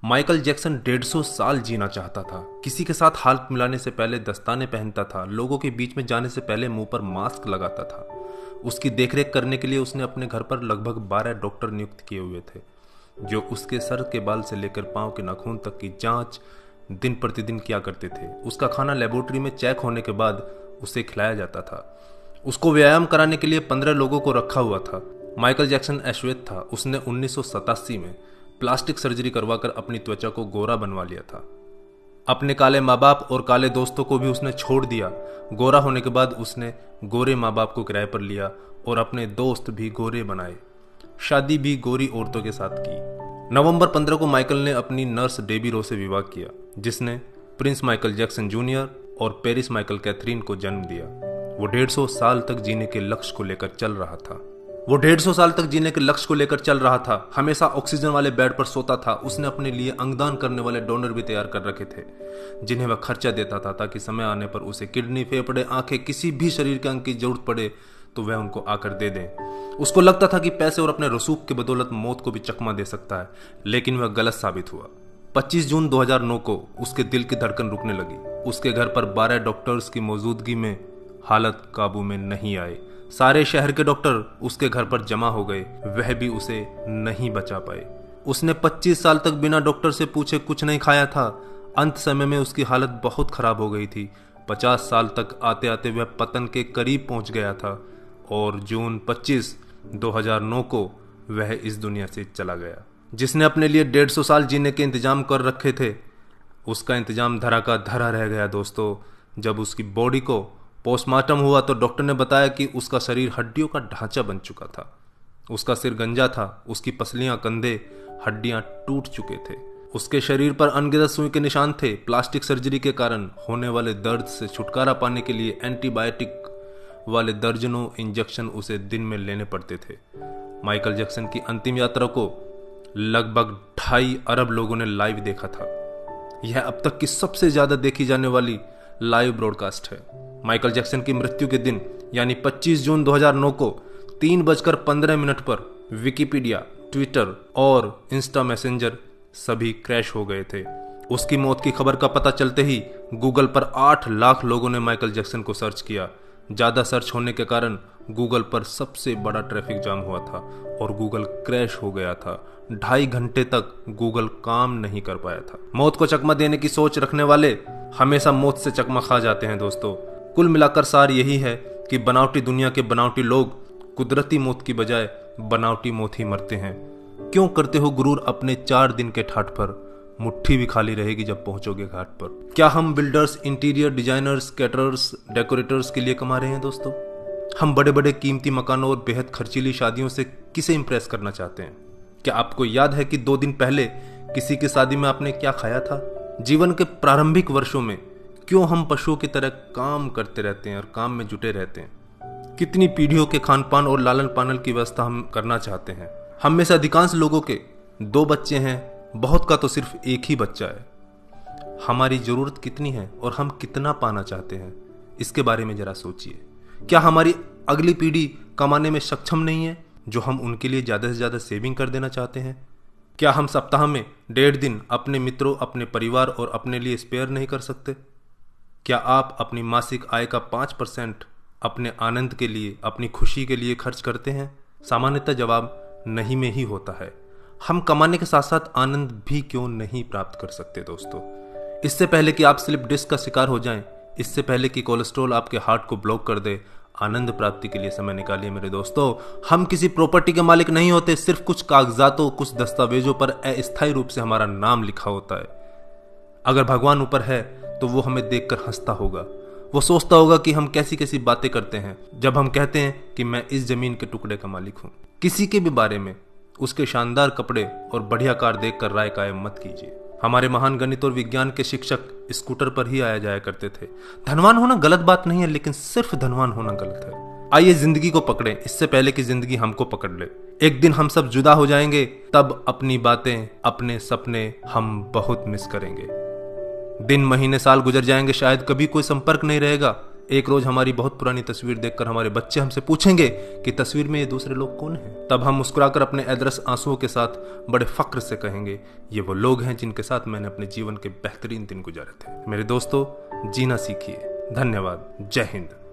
Michael Jackson 150 साल जीना चाहता था। किसी के साथ हाथ मिलाने से पहले दस्ताने पहनता था, लोगों के बीच में जाने से पहले मुंह पर मास्क लगाता था। उसकी देखरेख करने के लिए उसने अपने घर पर लगभग 12 डॉक्टर नियुक्त किए हुए थे, जो उसके सर के बाल से लेकर पांव के नाखून तक की जांच दिन प्रतिदिन किया करते थे। उसका खाना लेबोरेटरी में चेक होने के बाद उसे खिलाया जाता था। उसको व्यायाम कराने के लिए 15 लोगों को रखा हुआ था। माइकल जैक्सन अश्वेत था। उसने 1987 में प्लास्टिक सर्जरी करवाकर अपनी त्वचा को गोरा बनवा लिया था। अपने काले माँ बाप और काले दोस्तों को भी उसने छोड़ दिया। गोरा होने के बाद उसने गोरे माँ बाप को किराए पर लिया और अपने दोस्त भी गोरे बनाए। शादी भी गोरी औरतों के साथ की। नवंबर 15 को माइकल ने अपनी नर्स डेबी रो से विवाह किया, जिसने प्रिंस माइकल जैक्सन जूनियर और पेरिस माइकल कैथरीन को जन्म दिया। वो 150 साल तक जीने के लक्ष्य को लेकर चल रहा था। हमेशा ऑक्सीजन वाले बेड पर सोता था। उसने अपने लिए अंगदान करने वाले डोनर भी तैयार कर रखे थे, जिन्हें वह खर्चा देता था ताकि समय आने पर उसे किडनी, फेफड़े, आंखें, किसी भी शरीर के अंग की जरूरत पड़े तो वह उनको आकर दे दें। उसको लगता था कि पैसे और अपने रसूख के बदौलत मौत को भी चकमा दे सकता है, लेकिन वह गलत साबित हुआ। 25 जून 2009 को उसके दिल की धड़कन रुकने लगी। उसके घर पर 12 डॉक्टर्स की मौजूदगी में हालत काबू में नहीं आई। सारे शहर के डॉक्टर उसके घर पर जमा हो गए, वह भी उसे नहीं बचा पाए। उसने 25 साल तक बिना डॉक्टर से पूछे कुछ नहीं खाया था। अंत समय में उसकी हालत बहुत खराब हो गई थी। 50 साल तक आते आते वह पतन के करीब पहुंच गया था और जून 25, 2009 को वह इस दुनिया से चला गया। जिसने अपने लिए 150 साल जीने के इंतजाम कर रखे थे, उसका इंतजाम धरा का धरा रह गया दोस्तों। जब उसकी बॉडी को पोस्टमार्टम हुआ तो डॉक्टर ने बताया कि उसका शरीर हड्डियों का ढांचा बन चुका था। उसका सिर गंजा था, उसकी पसलियां, कंधे, हड्डियां टूट चुके थे। उसके शरीर पर अनगिनत सुई के निशान थे। प्लास्टिक सर्जरी के कारण होने वाले दर्द से छुटकारा पाने के लिए एंटीबायोटिक वाले दर्जनों इंजेक्शन उसे दिन में लेने पड़ते थे। माइकल जैक्सन की अंतिम यात्रा को लगभग 2.5 अरब लोगों ने लाइव देखा था। यह अब तक की सबसे ज्यादा देखी जाने वाली लाइव ब्रॉडकास्ट है। माइकल जैक्सन की मृत्यु के दिन यानी 25 जून 2009 को 3:15 पर विकिपीडिया, ट्विटर और इंस्टा मैसेंजर सभी क्रैश हो गए थे। उसकी मौत की खबर का पता चलते ही गूगल पर 8 लाख लोगों ने माइकल जैक्सन को सर्च किया। ज्यादा सर्च होने के कारण गूगल पर सबसे बड़ा ट्रैफिक जाम हुआ था और गूगल क्रैश हो गया था। 2.5 घंटे तक गूगल काम नहीं कर पाया था। मौत को चकमा देने की सोच रखने वाले हमेशा मौत से चकमा खा जाते हैं दोस्तों। कुल मिलाकर सार यही है कि बनावटी दुनिया के बनावटी लोग कुदरती मौत की बजाय बनावटी मौत ही मरते हैं। क्यों करते हो गुरूर अपने 4 दिन के ठाठ पर? मुट्ठी भी खाली रहेगी जब पहुंचोगे घाट पर। क्या हम builders, interior designers, caterers, decorators के लिए कमा रहे हैं दोस्तों? हम बड़े बड़े कीमती मकानों और बेहद खर्चीली शादियों से किसे इंप्रेस करना चाहते हैं? क्या आपको याद है कि 2 दिन पहले किसी की शादी में आपने क्या खाया था? जीवन के प्रारंभिक वर्षों में क्यों हम पशुओं की तरह काम करते रहते हैं और काम में जुटे रहते हैं? कितनी पीढ़ियों के खान पान और लालन पालन की व्यवस्था हम करना चाहते हैं? हम में से अधिकांश लोगों के 2 बच्चे हैं, बहुत का तो सिर्फ एक ही बच्चा है। हमारी जरूरत कितनी है और हम कितना पाना चाहते हैं, इसके बारे में जरा सोचिए। क्या हमारी अगली पीढ़ी कमाने में सक्षम नहीं है जो हम उनके लिए ज्यादा से ज्यादा सेविंग कर देना चाहते हैं? क्या हम सप्ताह में 1.5 दिन अपने मित्रों, अपने परिवार और अपने लिए स्पेयर नहीं कर सकते? क्या आप अपनी मासिक आय का 5% अपने आनंद के लिए, अपनी खुशी के लिए खर्च करते हैं? सामान्यतः जवाब नहीं में ही होता है। हम कमाने के साथ साथ आनंद भी क्यों नहीं प्राप्त कर सकते दोस्तों? इससे पहले कि आप स्लिप डिस्क का शिकार हो जाएं, इससे पहले कि कोलेस्ट्रॉल आपके हार्ट को ब्लॉक कर दे, आनंद प्राप्ति के लिए समय निकालिए मेरे दोस्तों। हम किसी प्रॉपर्टी के मालिक नहीं होते, सिर्फ कुछ कागजातों, कुछ दस्तावेजों पर अस्थायी रूप से हमारा नाम लिखा होता है। अगर भगवान ऊपर है तो वो हमें देखकर हंसता होगा। वो सोचता होगा कि हम कैसी कैसी बातें करते हैं जब हम कहते हैं कि मैं इस जमीन के टुकड़े का मालिक हूं। किसी के भी बारे में उसके शानदार कपड़े और बढ़िया कार देखकर राय कायम मत कीजिए। हमारे महान गणित और विज्ञान के शिक्षक स्कूटर पर ही आया जाया करते थे। धनवान होना गलत बात नहीं है, लेकिन सिर्फ धनवान होना गलत है। आइए जिंदगी को पकड़ें इससे पहले कि जिंदगी हमको पकड़ ले। एक दिन हम सब जुदा हो जाएंगे, तब अपनी बातें, अपने सपने हम बहुत मिस करेंगे। दिन, महीने, साल गुजर जाएंगे, शायद कभी कोई संपर्क नहीं रहेगा, एक रोज हमारी बहुत पुरानी तस्वीर देखकर हमारे बच्चे हमसे पूछेंगे कि तस्वीर में ये दूसरे लोग कौन हैं। तब हम मुस्कुराकर अपने अदरस आंसुओं के साथ बड़े फक्र से कहेंगे, ये वो लोग हैं जिनके साथ मैंने अपने जीवन के बेहतरीन दिन गुजारे थे। मेरे दोस्तों, जीना सीखिए। धन्यवाद। जय हिंद।